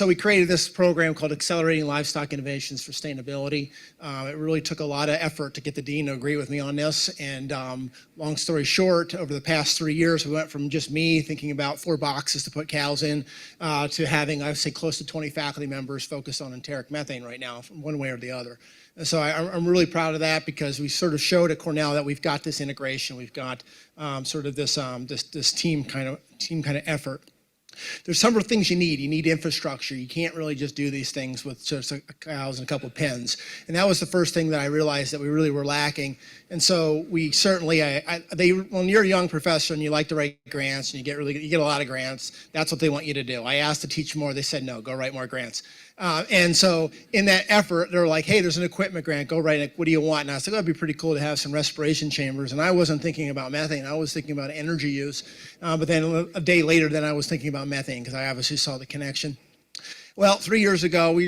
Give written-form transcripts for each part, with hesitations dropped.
So we created this program called Accelerating Livestock Innovations for Sustainability. It really took a lot of effort to get the dean to agree with me on this. And long story short, over the past 3 years, we went from just me thinking about 4 boxes to put cows in to having, I would say, close to 20 faculty members focused on enteric methane right now, from one way or the other. And so I'm really proud of that because we sort of showed at Cornell that we've got this integration, we've got sort of this team kind of effort. There's several things you need. You need infrastructure. You can't really just do these things with just cows and a couple of pens. And that was the first thing that I realized that we really were lacking. And so we certainly, when you're a young professor and you like to write grants and you get a lot of grants, that's what they want you to do. I asked to teach more. They said, no, go write more grants. And so in that effort, they're like, hey, there's an equipment grant, go write it, what do you want? And I said, that'd be pretty cool to have some respiration chambers. And I wasn't thinking about methane, I was thinking about energy use. But then a day later, then I was thinking about methane because I obviously saw the connection. Well, 3 years ago, we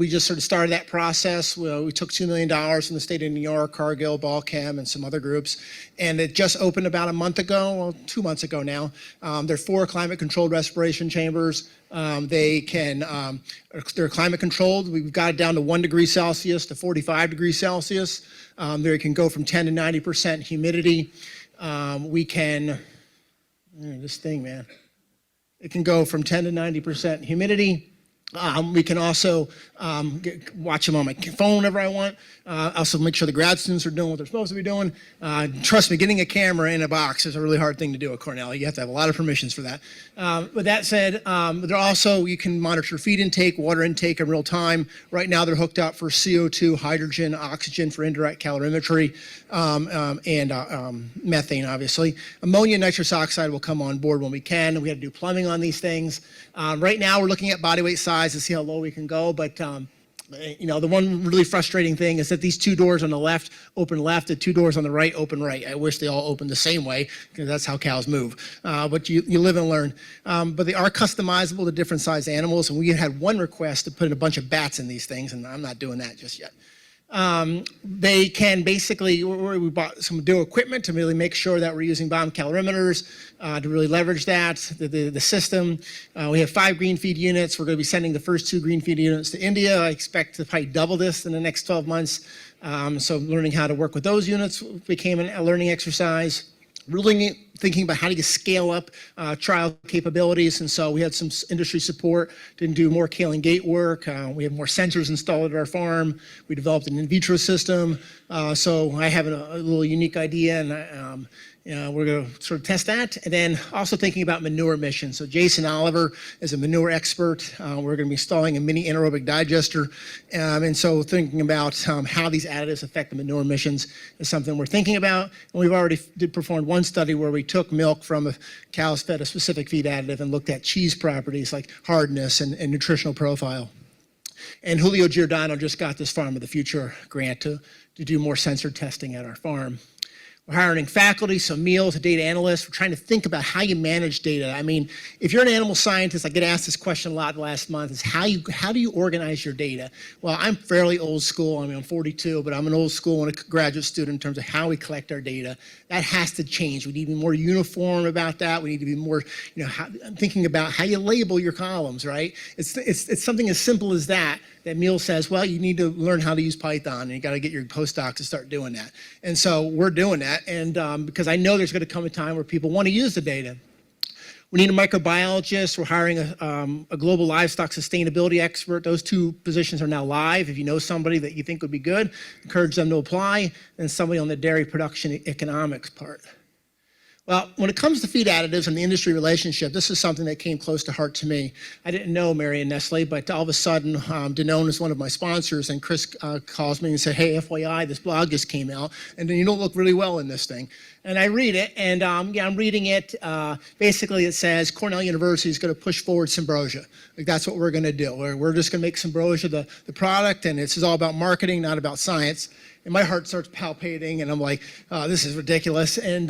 just sort of started that process. We took $2 million from the state of New York, Cargill, Balchem, and some other groups, and it just opened about a month ago, well, 2 months ago now. There are 4 climate-controlled respiration chambers. They're climate-controlled. We've got it down to 1 degree Celsius to 45 degrees Celsius. There can go from 10 to 90% humidity. This thing, man. It can go from 10 to 90% humidity. We can also watch them on my phone whenever I want. Also make sure the grad students are doing what they're supposed to be doing. Trust me, getting a camera in a box is a really hard thing to do at Cornell. You have to have a lot of permissions for that. With that said, you can monitor feed intake, water intake in real time. Right now they're hooked up for CO2, hydrogen, oxygen for indirect calorimetry, and methane, obviously. Ammonia and nitrous oxide will come on board when we can. We have to do plumbing on these things. Right now we're looking at body weight size to see how low we can go, but the one really frustrating thing is that these 2 doors on the left open left, the 2 doors on the right open right. I wish they all opened the same way because that's how cows move. But you live and learn. But they are customizable to different size animals, and we had one request to put in a bunch of bats in these things, and I'm not doing that just yet. They can basically, we bought some new equipment to really make sure that we're using bottom calorimeters to really leverage that, the system. We have 5 green feed units. We're going to be sending the first 2 green feed units to India. I expect to probably double this in the next 12 months. So learning how to work with those units became a learning exercise. Really thinking about how to scale up trial capabilities, and so we had some industry support to do more kale and gate work. We have more sensors installed at our farm. We developed an in vitro system. So I have a little unique idea, and we're going to sort of test that. And then also thinking about manure emissions. So Jason Oliver is a manure expert. We're going to be installing a mini anaerobic digester. And so thinking about how these additives affect the manure emissions is something we're thinking about. And we've already performed one study where we took milk from a cows fed a specific feed additive and looked at cheese properties like hardness and nutritional profile. And Julio Giordano just got this Farm of the Future grant to do more sensor testing at our farm. We're hiring faculty, so meals, a data analyst. We're trying to think about how you manage data. I mean, if you're an animal scientist, I get asked this question a lot last month, is how do you organize your data? Well, I'm fairly old school. I mean, I'm 42, but I'm an old school and a graduate student in terms of how we collect our data. That has to change. We need to be more uniform about that. We need to be more, thinking about how you label your columns, right? It's something as simple as that Emil says, well, you need to learn how to use Python, and you got to get your postdocs to start doing that. And so we're doing that, and because I know there's going to come a time where people want to use the data. We need a microbiologist. We're hiring a global livestock sustainability expert. Those 2 positions are now live. If you know somebody that you think would be good, encourage them to apply, and somebody on the dairy production economics part. Well, when it comes to feed additives and the industry relationship, this is something that came close to heart to me. I didn't know Mary and Nestle, but all of a sudden, Danone is one of my sponsors, and Chris calls me and said, hey, FYI, this blog just came out, and you don't look really well in this thing. And I read it, and I'm reading it. Basically, it says Cornell University is going to push forward Symbrosia. Like, that's what we're going to do. We're just going to make Symbrosia the product, and this is all about marketing, not about science. And my heart starts palpitating, and I'm like, this is ridiculous. And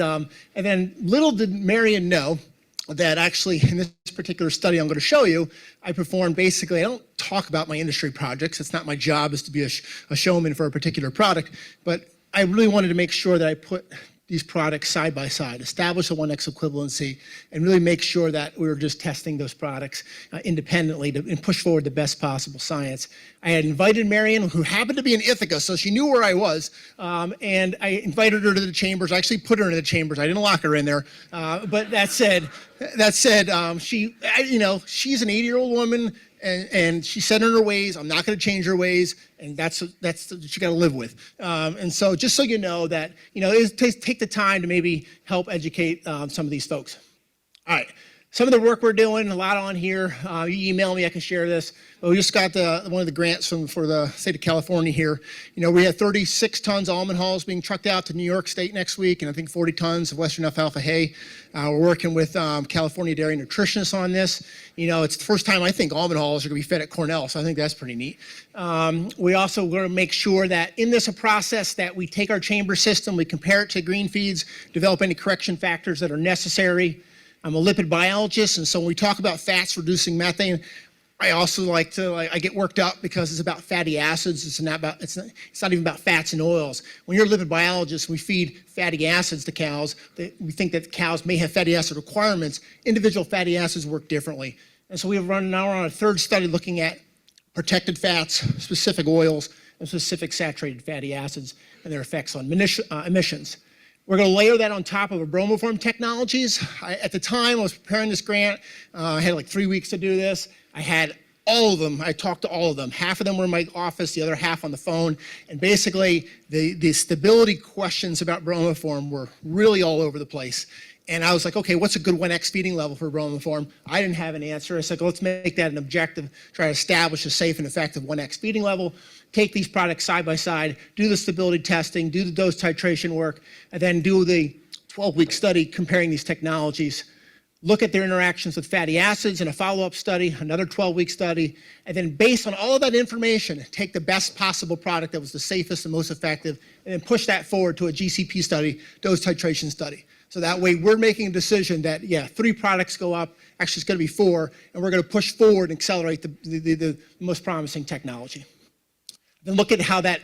then little did Marion know that actually in this particular study I'm going to show you, I performed basically, I don't talk about my industry projects. It's not my job is to be a showman for a particular product, but I really wanted to make sure that I put these products side by side, establish a 1x equivalency, and really make sure that we were just testing those products independently and push forward the best possible science. I had invited Marion, who happened to be in Ithaca, so she knew where I was, and I invited her to the chambers. I actually put her in the chambers. I didn't lock her in there, but that said, she's an 80-year-old woman. And she said in her ways, I'm not going to change her ways, and that's what she got to live with. And so just so you know that, take the time to maybe help educate some of these folks. All right. Some of the work we're doing, a lot on here. You email me, I can share this. But we just got one of the grants for the state of California here. We had 36 tons of almond hulls being trucked out to New York State next week, and I think 40 tons of Western alfalfa hay. We're working with California dairy nutritionists on this. It's the first time I think almond hulls are going to be fed at Cornell, so I think that's pretty neat. We also want to make sure that in this process that we take our chamber system, we compare it to green feeds, develop any correction factors that are necessary. I'm a lipid biologist, and so when we talk about fats reducing methane, I also I get worked up because it's about fatty acids. It's not even about fats and oils. When you're a lipid biologist, we feed fatty acids to cows. We think that cows may have fatty acid requirements. Individual fatty acids work differently. And so we're now on a third study looking at protected fats, specific oils, and specific saturated fatty acids and their effects on emissions. We're going to layer that on top of a bromoform technologies. At the time I was preparing this grant, I had like 3 weeks to do this. I had all of them. I talked to all of them. Half of them were in my office, the other half on the phone. And basically, the stability questions about bromoform were really all over the place. And I was like, okay, what's a good 1x feeding level for bromoform? I didn't have an answer. I said, let's make that an objective, try to establish a safe and effective 1x feeding level, take these products side by side, do the stability testing, do the dose titration work, and then do the 12-week study comparing these technologies, look at their interactions with fatty acids in a follow-up study, another 12-week study, and then based on all of that information, take the best possible product that was the safest and most effective, and then push that forward to a GCP study, dose titration study. So that way we're making a decision that, 3 products go up, actually it's going to be 4, and we're going to push forward and accelerate the most promising technology. Then look at how that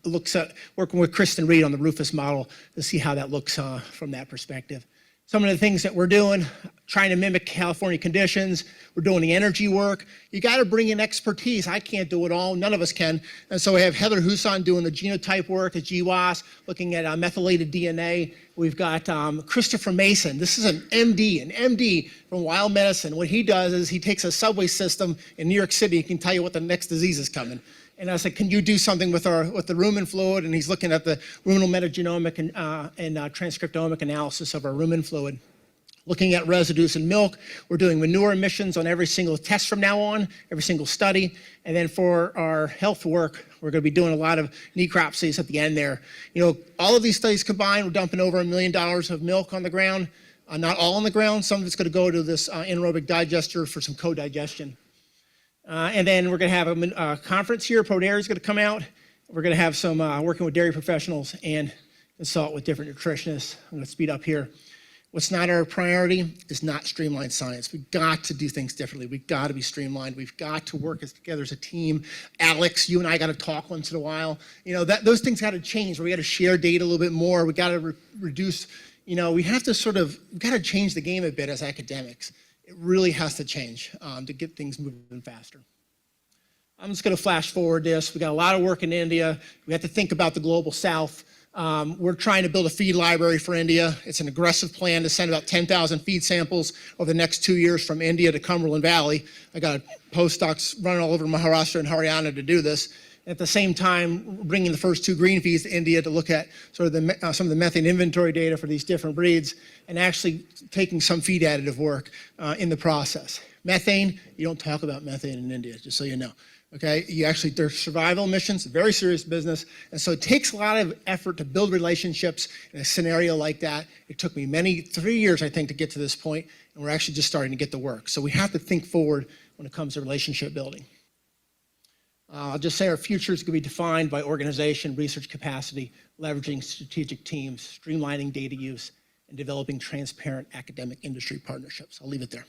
looks at working with Kristen Reed on the Rufus model to see how that looks from that perspective. Some of the things that we're doing, trying to mimic California conditions. We're doing the energy work. You got to bring in expertise. I can't do it all. None of us can. And so we have Heather Huson doing the genotype work at GWAS, looking at methylated DNA. We've got Christopher Mason. This is an MD from Wild Medicine. What he does is he takes a subway system in New York City. He can tell you what the next disease is coming. And I said, can you do something with the rumen fluid? And he's looking at the ruminal metagenomic and transcriptomic analysis of our rumen fluid. Looking at residues in milk. We're doing manure emissions on every single test from now on, every single study. And then for our health work, we're going to be doing a lot of necropsies at the end there. All of these studies combined, we're dumping over $1 million of milk on the ground. Not all on the ground. Some of it's going to go to this anaerobic digester for some co-digestion. And then we're going to have a conference here. ProDairy is going to come out. We're going to have some working with dairy professionals and consult with different nutritionists. I'm going to speed up here. What's not our priority is not streamlined science. We've got to do things differently. We've got to be streamlined. We've got to work together as a team. Alex, you and I got to talk once in a while. Those things got to change. We got to share data a little bit more. We got to reduce. We have to we've got to change the game a bit as academics. It really has to change to get things moving faster. I'm just going to flash forward this. We got a lot of work in India. We have to think about the global south. We're trying to build a feed library for India. It's an aggressive plan to send about 10,000 feed samples over the next 2 years from India to Cumberland Valley. I got postdocs running all over Maharashtra and Haryana to do this. At the same time, bringing the first 2 green feeds to India to look at sort of some of the methane inventory data for these different breeds, and actually taking some feed additive work in the process. Methane, you don't talk about methane in India, just so you know. Okay, there's survival missions, very serious business, and so it takes a lot of effort to build relationships in a scenario like that. It took me 3 years, I think, to get to this point, and we're actually just starting to get the work. So we have to think forward when it comes to relationship building. I'll just say our future is going to be defined by organization, research capacity, leveraging strategic teams, streamlining data use, and developing transparent academic industry partnerships. I'll leave it there.